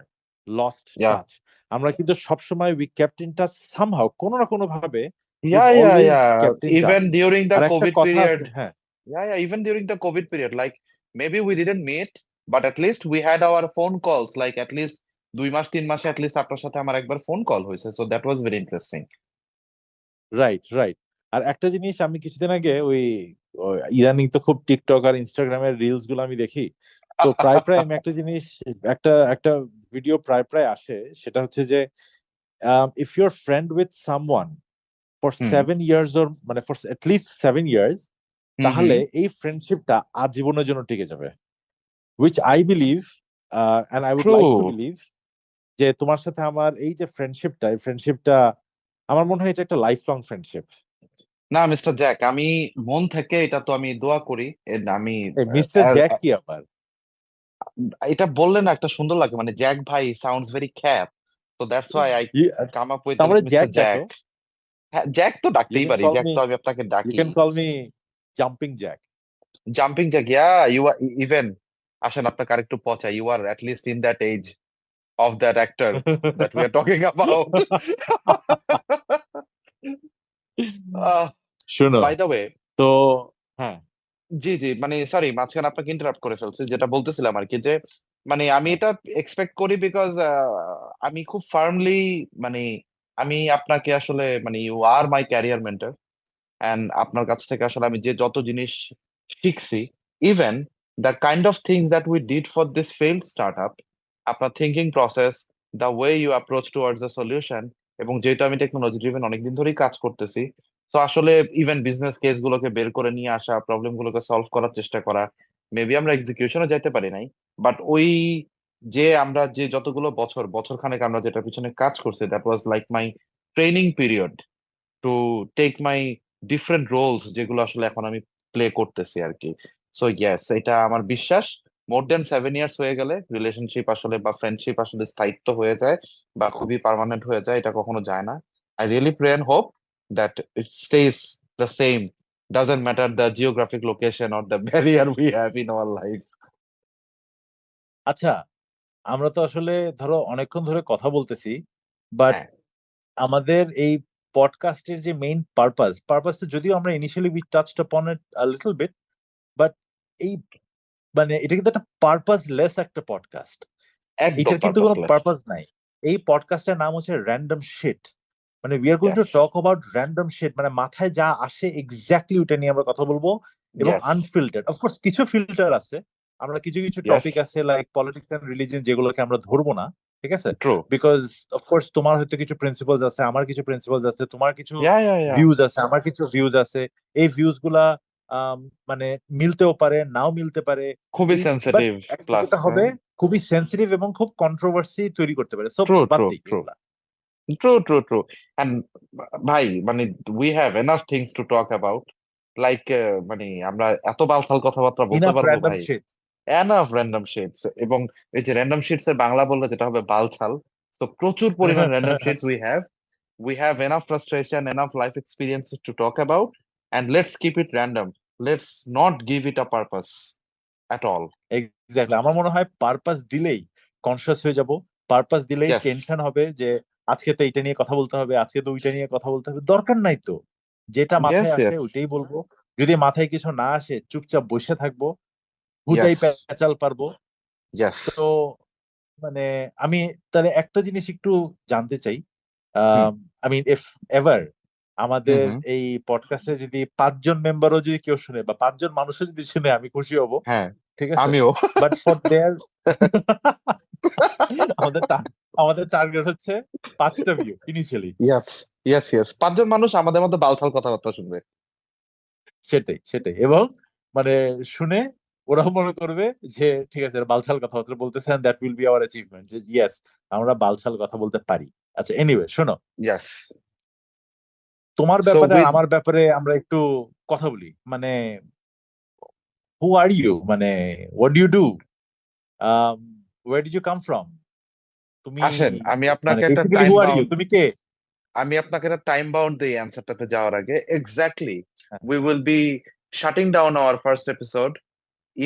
B: lost
A: yeah,
B: touch. আমরা কিন্তু সবসময় we kept in touch somehow, কোনো না কোনো ভাবে we've
A: yeah, yeah,
B: always
A: yeah,
B: kept in touch.
A: Even during the
B: আর একটা
A: কোভিড
B: কথা
A: পিরিয়ড।
B: আছে, হ্যাঁ
A: Yeah, yeah, even during the COVID period, like maybe we didn't meet, but at least we had our phone calls. Like at least 2 মাস 3 মাসে at least আপনার সাথে আমার একবার ফোন কল হয়েছে, so that was very interesting.
B: Right right. আর একটা জিনিস আমি কিছুদিন আগে ওই ইদানিং তো খুব টিকটক আর ইনস্টাগ্রামের রিলস গুলো আমি দেখি। তো প্রায় প্রায় আমি একটা জিনিস, একটা একটা ভিডিও প্রায় প্রায় আসে, সেটা হচ্ছে যে if you're friend with someone for
A: hmm
B: 7 years or মানে ফর লিস্ট 7 years,
A: হুম
B: তাহলে এই ফ্রেন্ডশিপটা আজীবনের জন্য টিকে যাবে, which I believe and I would
A: true.
B: like to believe যে তোমার সাথে আমার এই যে ফ্রেন্ডশিপটা, এই ফ্রেন্ডশিপটা আমার মনে হয় এটা একটা লাইফ লং ফ্রেন্ডশিপ।
A: না মিস্টার জ্যাক, আমি মন থেকে এটা তো আমি দোয়া করি। আমি
B: মিস্টার
A: আহ,
B: জ্যাক
A: আহ,
B: কি আবার?
A: এটা বললে না একটা সুন্দর লাগে, মানে জ্যাক ভাই সাউন্ডস ভেরি খ্যাপ, তো that's why I come up with
B: তারপরে
A: মিস্টার
B: জ্যাক
A: জ্যাক।
B: ডাকো,
A: হ্যাঁ, জ্যাক তো
B: ইউ
A: ডাকতেই
B: ক্যান
A: পারি,
B: কল
A: জ্যাক
B: মি,
A: তো আমি আপনাকে
B: ইউ
A: ডাকি।
B: Can call me jumping Jack.
A: Jumping Jack, yeah you are even, আসেন আপনাকে আরেকটু পচাই, you are at least in that edge of that actor that we are talking about.
B: শোনো,
A: বাই দ্য ওয়ে,
B: তো হ্যাঁ
A: জি জি, মানে সরি মাঝখানে আপনাকে ইন্টারাপ্ট করে ফেলছি, যেটা বলতেছিলাম আর কি, যে মানে আমি
B: হ্যাঁ
A: এটা এক্সপেক্ট করি বিকজ আমি খুব ফার্মলি, মানে আমি আপনাকে আসলে, মানে you are my career mentor, and আপনার কাছ থেকে আসলে আমি যে যত জিনিস শিখছি, even the kind of things that we did for this failed startup, আপনার thinking process, the way you approach towards the solution, এবং যেহেতু আমি টেকনোলজি ড্রিভেন অনেকদিন ধরেই কাজ করতেছি, তো আসলে ইভেন বিজনেস কেস গুলোকে বের করে নিয়ে আসা, প্রবলেম গুলোকে সলভ করার চেষ্টা করা, মেবি আমরা এক্সিকিউশনে যাইতে পারি নাই, বাট ওই যে আমরা যে যতগুলো বছর বছর খানেক আমরা যেটা পিছনে কাজ করছি, that was like my training period to take my different roles, যেগুলো আসলে এখন আমি প্লে করতেছি আর কি। সো ইয়েস, এটা আমার বিশ্বাস, মোর দেন 7 ইয়ার্স হয়ে গেলে রিলেশনশিপ আসলে বা ফ্রেন্ডশিপ আসলে স্থায়িত্ব হয়ে যায় বা খুবই পার্মানেন্ট হয়ে যায়, এটা কখনো যায় না। I really pray and hope that it stays the same, doesn't matter the geographic location or the barrier we have in our life.
B: আচ্ছা, আমরা তো আসলে ধরো অনেকক্ষণ ধরে কথা বলতেছি, বাট
A: হ্যাঁ,
B: আমাদের এই পডকাস্টের যে মেইন পারপাসটা যদিও আমরা ইনিশিয়ালি উই টাচড আপন ইট আ লিটল বিট, বাট এই মানে এটা কিন্তু একটা পারপাসলেস একটা পডকাস্ট।
A: একদম
B: এটার কিন্তু কোনো
A: পারপাসলেস।
B: পারপাস নাই। এই পডকাস্টের নাম হচ্ছে র্যান্ডম শিট। মানে we are going to
A: yes,
B: talk about random shit, মানে মাথায় যা আসে এক্স্যাক্টলি ওটা নিয়ে আমরা কথা বলবো, এবং
A: ইয়েস,
B: আনফিল্টার্ড। অফকোর্স কিছু ফিল্টার আছে, আমরা কিছু কিছু
A: ইয়েস,
B: টপিক আছে লাইক পলিটিক্স এন্ড রিলিজিয়ন যেগুলোকে আমরা ধরবো না, ঠিক আছে?
A: ট্রু,
B: বিকজ অফকোর্স তোমার হয়তো কিছু প্রিন্সিপালস আছে, আমার কিছু প্রিন্সিপালস আছে, তোমার কিছু
A: ইয়া ইয়া ইয়া,
B: ভিউজ আছে, আমার কিছু ভিউজ আছে। এই ভিউজ গুলা মানে মিলতেও পারে, নাও মিলতে পারে।
A: খুবই
B: এই বাট
A: সেন্সিটিভ
B: একটা
A: প্লাস।
B: যেটা হবে, খুবই সেন্সিটিভ এবং খুব কন্ট্রোভার্সি তৈরি করতে পারে, সো
A: ট্রু
B: বাদ
A: ট্রু
B: দিই
A: ট্রু,
B: এগুলা।
A: ট্রু ট্রু ট্রু, অ্যান্ড ভাই মানে we have enough things to talk about, like মানে আমরা এত বালছাল কথাবার্তা বলতে
B: ইনাফ
A: পারবো
B: র্যান্ডম
A: ভাই।
B: শিট।
A: এনাফ র্যান্ডম শিটস, এবং এই যে র্যান্ডম শিটস এর বাংলা বললে যেটা হবে বালছাল, তো প্রচুর পরিমাণ random shits we have enough frustration, enough life experiences to talk about, and let's keep it random, let's not give it a purpose at all.
B: Exactly, আমার মনে হয় পারপাস দিলেই কনসিয়াস হয়ে যাব, পারপাস দিলেই
A: ইয়েস,
B: টেনশন হবে যে আজকে তো এটা নিয়ে কথা বলতে হবে, আজকে তো ওইটা নিয়ে কথা বলতে হবে। দরকার নাই তো, যেটা
A: ইয়েস,
B: মাথায় আসে
A: ইয়েস,
B: ওইটাই বলবো। যদি মাথায় কিছু না আসে চুপচাপ বসে থাকবো, হুদাই
A: ইয়েস,
B: পেঁচাল পারবো।
A: ইয়েস।
B: তো মানে আমি তাহলে একটা জিনিস একটু জানতে চাই,
A: হুম
B: আই মিন ইফ এভার
A: হুম
B: আমাদের
A: হুম,
B: এই পডকাস্টে যদি 5 জন মেম্বারও যদি কেউ শুনে বা 5 জন মানুষও যদি শুনে, আমি খুশি হব,
A: হ্যাঁ,
B: ঠিক আছে?
A: আমিও।
B: বাট ফর দেয়ার আমাদের আমাদের টার্গেট হচ্ছে 5টা view initially.
A: Yes, yes, yes, 5 জন মানুষ আমাদের মধ্যে বালছাল কথাবার্তা শুনবে।
B: সেটাই সেটাই, এবং মানে শুনে ওরাও মনে করবে যে ঠিক আছে, এরা বালছাল কথাবার্তা বলতেছেন, that will be hour achievement, যে ইয়েস আমরা বালছাল কথা বলতে পারি। আচ্ছা, এনিওয়ে শোনো,
A: ইয়েস।
B: তোমার
A: সো
B: ব্যাপারে আর
A: উইথ,
B: আমার ব্যাপারে আমরা একটু কথা বলি। মানে হু আর ইউ, মানে what do you do, where did you come from, তুমি
A: আসেন আমি
B: মানে
A: আপনাকে একটা
B: basically
A: time
B: who are you,
A: bound,
B: তুমি কে?
A: দিই অ্যান্সারটাতে যাওয়ার আগে। এক্স্যাক্টলি,
B: হ্যাঁ।
A: We will be shutting down our first episode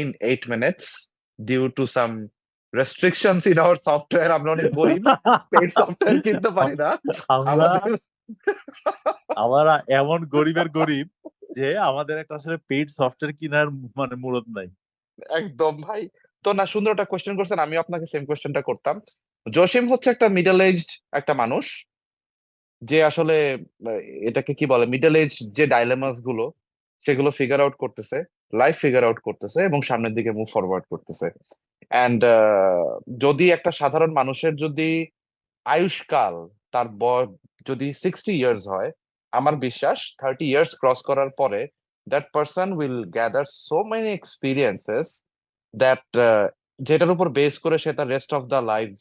A: in 8 minutes due to some restrictions in our software. আমরা অনেক গরিব, পেইড সফটওয়্যার কিনতে পারি না
B: আমরা
A: আমাদের।
B: আমরা এমন গরিবের গরিব যে আমাদের একটা আসলে পেইড সফটওয়্যার কেনার মানে মুরত নাই।
A: একদম ভাই। তো না, সুন্দর একটা কোয়েশ্চেন করছেন, আমিও আপনাকে সেম কোয়েশ্চেনটা করতাম। জসিম হচ্ছে একটা মিডল এজড একটা মানুষ, যে আসলে আহ, এটাকে কি বলে, মিডল এজ যে ডাইলেমাস গুলো সেগুলো ফিগার আউট করতেছে, লাইফ ফিগার আউট করতেছে, এবং সামনের দিকে মুভ ফরওয়ার্ড করতেছে। অ্যান্ড যদি একটা সাধারণ মানুষের যদি আয়ুষ্কাল, তার বয়স যদি 60 ইয়ার্স হয়, আমার বিশ্বাস 30 years ক্রস করার পরে that person will gather so many experiences that যেটার উপর বেস করে সে তার রেস্ট অফ দ্য লাইফ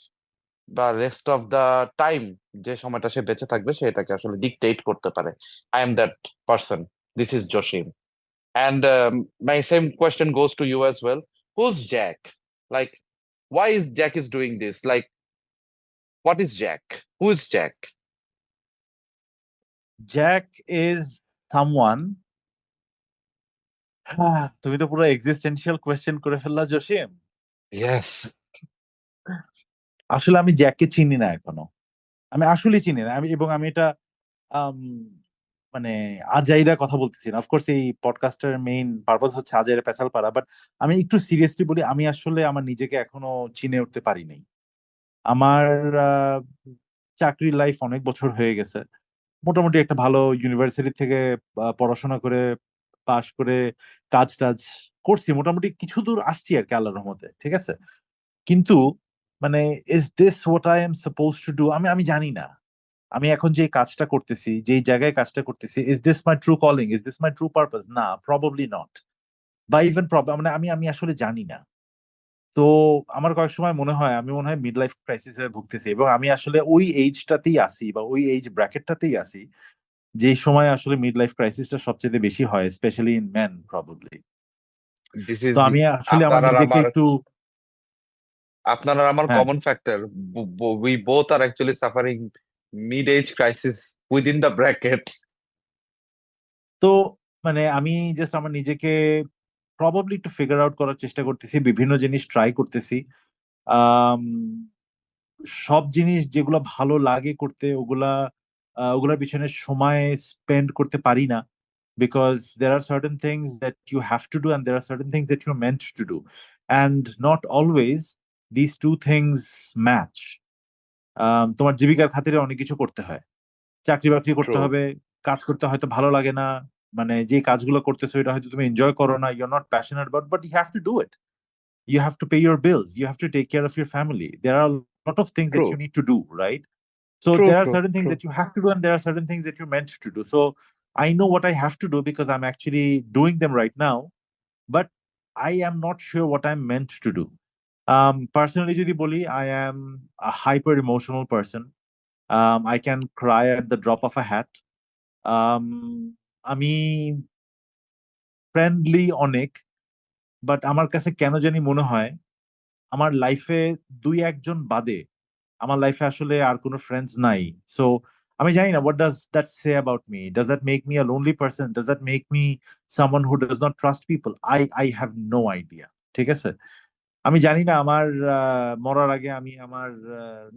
A: বা রেস্ট অফ দ্য টাইম, যে সময়টা সে বেঁচে থাকবে সেটাকে আসলে ডিকটেট করতে পারে। I am that person, this is Jasim. And my same question goes to you as well. Who's Jack? Like, why is Jack is doing this? Like, what is Jack? Who is Jack?
B: Jack is someone. তুমি তো পুরো existential question করে ফেললা Jasim.
A: Yes.
B: আসলে আমি জ্যাককে চিনি না এখনো, আমি আসলে চিনি না। আমি এটা আম, মানে আজাইরা কথা বলতেছি না। অফকোর্স এই পডকাস্টের মেইন পারপাস হচ্ছে আজাইরা পেছাল পারা, বাট আমি একটু সিরিয়াসলি বলি, আমি আসলে আমার নিজেকে এখনো চিনে উঠতে পারি নাই। আমার চাকরির লাইফ অনেক বছর হয়ে গেছে, মোটামুটি একটা ভালো ইউনিভার্সিটি থেকে পড়াশোনা করে পাশ করে কাজ টাজ করছি, মোটামুটি কিছু দূর আসছি আর কি আল্লাহর রহমতে, ঠিক আছে। কিন্তু মানে is this what I am suppose to do, আমি আমি জানি না। আমি এখন যে কাজটা করতেছি, যেই জায়গায় কাজটা করতেছি, is this my true calling, is this my true purpose? না, প্রবাবলি নট। বা ইভেন মানে আমি আসলে জানি না। তো আমার কয়েক সময় মনে হয় আমি মনে হয় মিড লাইফ ক্রাইসিসে ভুগতেছি, এবং আমি আসলে ওই এইজটাতেই আছি বা ওই এইজ ব্র্যাকেটটাতেই আছি যে সময় আসলে মিড লাইফ ক্রাইসিসটা সবচেয়ে বেশি হয়, specially in men probably.
A: This
B: তো
A: is
B: আমি আসলে আমার
A: আপনার আর
B: নিজেকে
A: আমার
B: একটু হ্যাঁ।
A: common factor. We both are actually suffering mid-age crisis within the bracket.
B: তো মানে আমি জাস্ট আমার নিজেকে প্রবাবলি একটু ফিগার আউট করার চেষ্টা করতেছি, বিভিন্ন জিনিস ট্রাই করতেছি। আম, সব জিনিস যেগুলো ভালো লাগে করতে, ওগুলার পিছনে সময় স্পেন্ড করতে পারি না, because there are certain things that you have to do and there are certain things that you're meant to do, and not always these two things match. তোমার জীবিকার খাতিরে অনেক কিছু করতে হয়, চাকরি বাকরি করতে
A: True,
B: হবে, কাজ করতে হয়তো ভালো লাগে না, মানে যে কাজগুলো করতেছো এটা হয়তো তুমি এনজয় করো না, you're not passionate about, but you have to do it. You have to pay your bills, you have to take care of your family, there are a lot of things that you
A: true,
B: need to do, right? So
A: true,
B: there are
A: true,
B: certain things
A: true.
B: that you have to do and there are certain things that you're meant to do. So I know what I have to do because I'm actually doing them right now, but I am not sure what I'm meant to do. Personally যদি বলি, I am a hyper emotional person. I can cry at the drop of a hat. um, আমি friendly অনেক, but আমার কাছে কেন জানি মনে হয় আমার লাইফে দুই একজন বাদে আমার লাইফে আসলে আর কোনো ফ্রেন্ডস নাই। সো আমি জানি না, what does that say about me? Does that make me a lonely person? Does that make me someone who does not trust people? I have no idea, ঠিক আছে। আমি জানি না আমার মরার আগে আমি আমার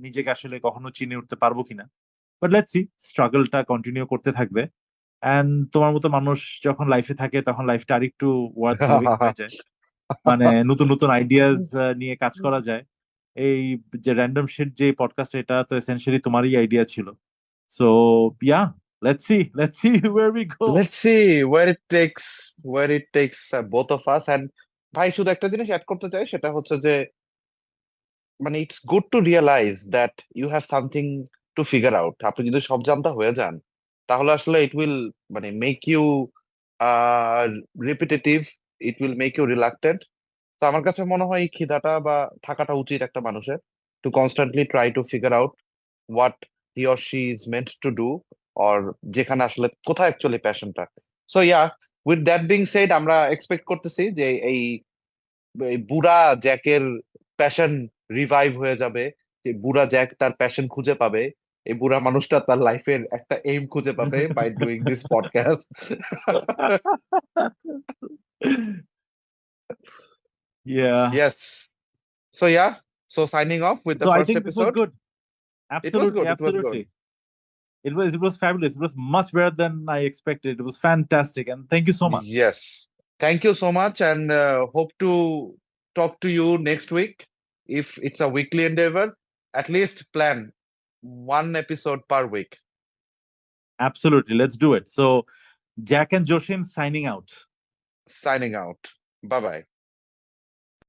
B: নিজেকে আসলে কখনো চিনে উঠতে পারবো কিনা, বাট লেটস সি, স্ট্রাগলটা কন্টিনিউ করতে থাকবে। এন্ড তোমার মতো মানুষ যখন লাইফে থাকে তখন লাইফটা আরেকটু ওয়ার্থ লিভিং হয়ে যায়, মানে নতুন নতুন আইডিয়াস নিয়ে কাজ করা যায়। এই যে র্যান্ডম শিট যে পডকাস্ট, এটা তো এসেনশিয়ালি তোমারই আইডিয়া ছিল। So yeah, let's see where we go.
A: Let's see where it takes both of us. And ভাই শুধু একটা জিনিস অ্যাড করতে চাই, সেটা হচ্ছে যে মানে it's good to realise that you have something to figure out. আপনি যদি সব জানতা হয়ে যান তাহলে আসলে ইট উইল মানে make you repetitive, it will make you reluctant. তো আমার কাছে মনে হয় এই খিদাটা বা থাকাটা উচিত একটা মানুষের, to constantly try to figure out what he or she is meant to do, or যেখানে আসলে কোথায় অ্যাকচুয়ালি প্যাশনটা। So yeah, with that being said আমরা এক্সপেক্ট করতেছি যে এই এই বুড়া জ্যাকের প্যাশন রিভাইভ হয়ে যাবে, যে বুড়া জ্যাক তার প্যাশন খুঁজে পাবে, এই বুড়া মানুষটা তার লাইফের একটা এইম খুঁজে পাবে by doing this podcast.
B: Yeah.
A: Yes. So yeah, so signing off with the
B: So I
A: first
B: think this was
A: episode.
B: good.
A: It was
B: Absolutely,
A: good. It was good.
B: absolutely. It was fabulous. It was much better than I expected. It was fantastic, and thank you so much.
A: Yes. Thank you so much, and hope to talk to you next week. If it's a weekly endeavor, at least plan one episode per week.
B: Absolutely, let's do it. So Jack and Joshim signing out.
A: Signing out. Bye bye.